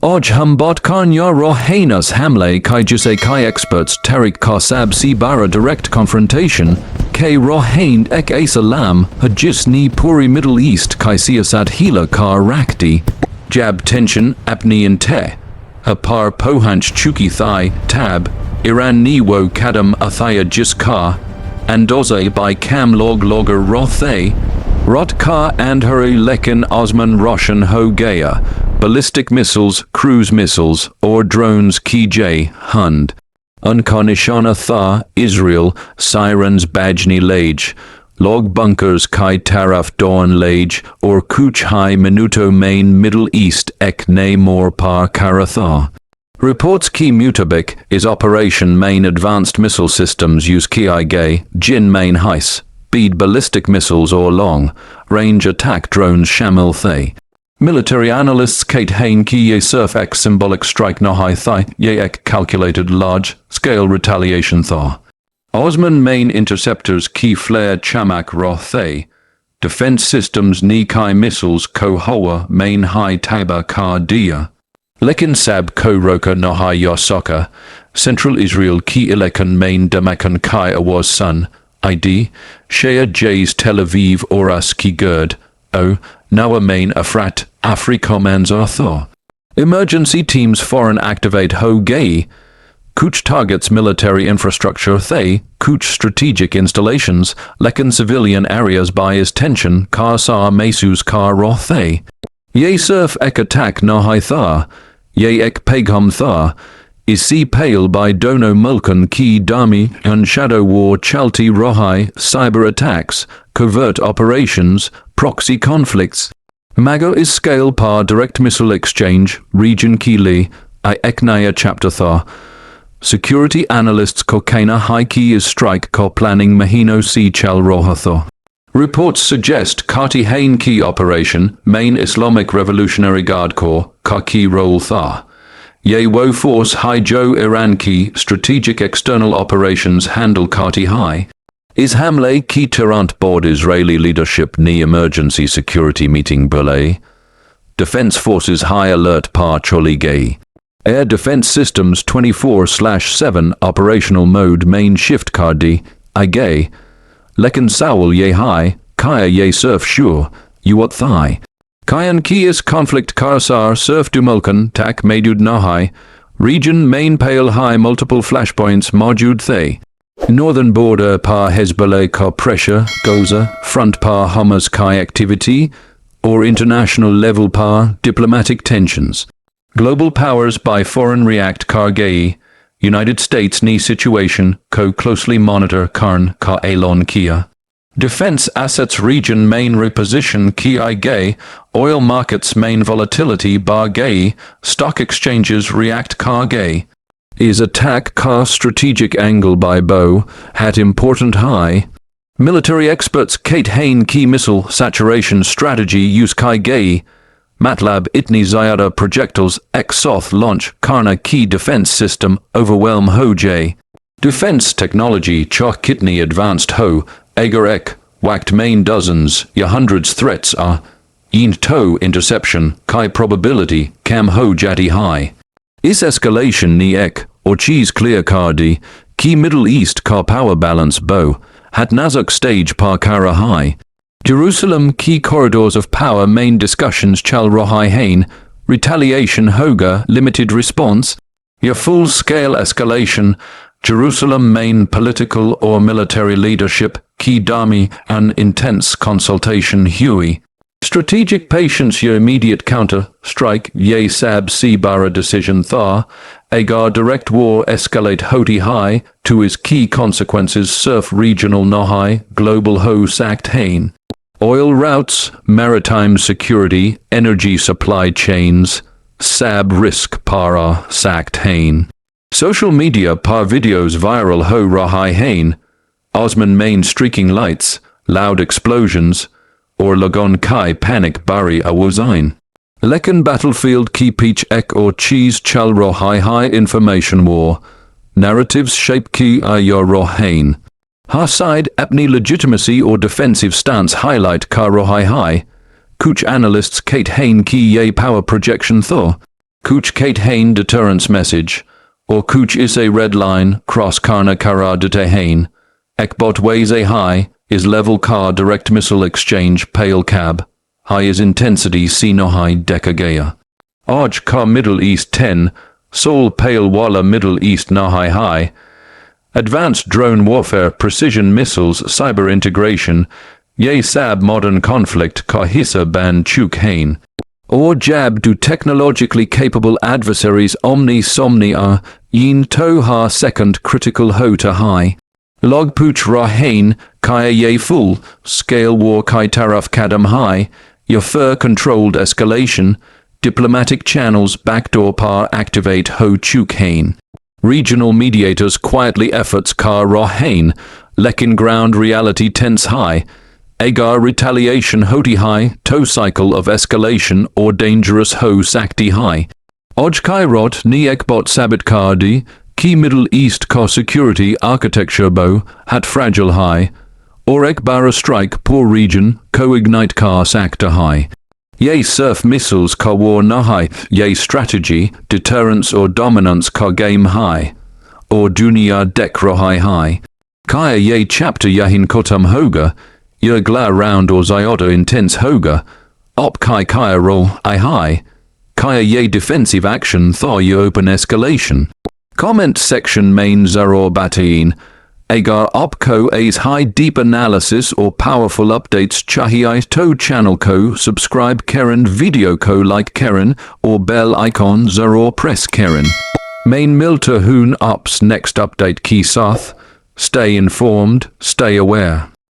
Oj humbot karnya rohainus hamle kai juse kai experts Tariq Karsab Sibara direct confrontation K rohain ek asalam hajis ni puri Middle East kai siasat hila kar rakti jab tension apni and te hapar pohanch chuki thai tab Iran ni wo kadam athaya jis kar andoze by cam logger rothe rot kar and hurry lekin Osman Roshan ho gaya ballistic missiles, cruise missiles, or drones Kj, Hund. Unkonishana Tha, Israel, Sirens Bajni Lage, Log Bunkers Kai Taraf Dawn Lage, or Kuch Hai Minuto Main Middle East Ek Ne Mor Par Karatha. Reports Ki Mutabik is Operation Main Advanced Missile Systems use Ki Gay, Jin Main Heis, Bead Ballistic Missiles or Long, Range Attack Drones Shamil Thay. Military analysts Kate Hain ki ye surf ek symbolic strike no high thigh ye ek calculated large scale retaliation thaw. Osman main interceptors ki flare chamak rothe. Defense systems ni kai missiles ko hoa main high taba kar dia. Lekin sab ko roka no high yosoka. Central Israel ki ilekan main damakan kai awaz sun. ID. Shea J's Tel Aviv oras ki gerd. O. Now main Afrat, Afrikomans Arthur. Emergency teams foreign activate Ho Gay. Kuch targets military infrastructure Thay, Kuch strategic installations, Lekin civilian areas by is tension, Kar Sar Mesus Kar Rothe. Ye surf ek attack Nahai Thar, ye ek pegum Thar, is see pale by Dono Mulkan Ki Dami and Shadow War Chalti Rohai, cyber attacks, covert operations, proxy conflicts. Mago is scale par direct missile exchange, region Kili, I Eknaya chapter Thar. Security analysts Kokena High Key is strike ko planning Mahino Si Chal Rohatho. Reports suggest Kati Hain Key operation, main Islamic Revolutionary Guard Corps, Kaki Roll Thar. Ye Wo Force High Jo Iran Ki strategic external operations handle Kati High. Is Hamle Ki Tirant board Israeli leadership ni emergency security meeting Belay? Defense Forces High Alert Par Choli Gay. Air Defense Systems 24/7 operational mode main shift Kardi, Igay. Lekin Sawul Ye High, Kaya Ye Surf Sure, Yuot Thai. Kayan Kias Conflict Karsar Surf Dumulkan Tak Medud Nahai. Region Main Pale High multiple flashpoints Majud Thay. Northern border par Hezbollah car pressure, Goza, front par Hamas Kai activity, or international level par diplomatic tensions. Global powers by foreign react Kargei, United States ni situation, co closely monitor Karn ka Elon Kia. Defense assets region main reposition Ki Gay, oil markets main volatility bar Gay, stock exchanges react Kargei. Is attack car strategic angle by bow, hat important high. Military experts Kate Hain key missile saturation strategy use Kai Gay. MATLAB Itni Zayada projectiles Exoth launch Karna key defense system overwhelm Ho J. Defense technology Chok Kitni advanced Ho, Agar Ek, whacked main dozens, ya hundreds threats are. Yin toe interception, Kai probability, Cam Ho Jati high. Is escalation ni ek, or cheese clear Kardi, key Middle East car power balance bow, hat Nazuk stage par Kara high. Jerusalem key corridors of power main discussions Chal Rohai Hain, retaliation Hoga limited response, your full scale escalation, Jerusalem main political or military leadership, key Dami an intense consultation Huey. Strategic patience your immediate counter, strike, ye sab Sibara decision Thar, Agar direct war escalate Hoti high, to his key consequences surf regional Nohai, global ho sacked Hain. Oil routes, maritime security, energy supply chains, sab risk para sacked Hain. Social media par videos viral ho Rahai Hain, Osman main streaking lights, loud explosions, or Lagon Kai panic Bari Awazain. Lekin battlefield ki peach ek or cheese chal rohai high information war. Narratives shape ki ayor rohain. Har side apni legitimacy or defensive stance highlight ka rohai high. Kuch analysts Kate Hain ki ye power projection thor. Kuch Kate Hain deterrence message, or Kuch is a red line, cross Karna Kara de Hain. Ekbot weighs a high, is level car direct missile exchange, pale cab. High is intensity, Sino high decagaya. Arj car Middle East 10, Sol pale walla Middle East Nahai high. Advanced drone warfare, precision missiles, cyber integration. Ye sab modern conflict, Kahisa ban Chuk Hain. Or jab do technologically capable adversaries omni somnia, yin to ha second critical ho to high. Log pooch ra hain, kaya ye full, scale war kai taraf kadam high, your fur controlled escalation, diplomatic channels backdoor par activate ho chuk hain. Regional mediators quietly efforts kar ra hain, lekin ground reality tense high, agar retaliation hoti high, toe cycle of escalation or dangerous ho sakti high. Oj kairot ni ekbot sabit kardi, key Middle East car security architecture bow, hat fragile high, or ekbara strike poor region, co-ignite car sakta high. Ye surf missiles car war nahai, ye strategy, deterrence or dominance car game high, or dunia dek rohai high. Kaya ye chapter yahin kotam hoga, Yergla round or Zioda intense hoga, op kai kaya roll I high, kaya ye defensive action thaw ye open escalation. Comment section main zaror batain, agar opco a's high deep analysis or powerful updates chahi to channel co subscribe Karen video co like Karen or bell icon zaror press Karen. Main milta hoon ups next update key sath, stay informed, stay aware.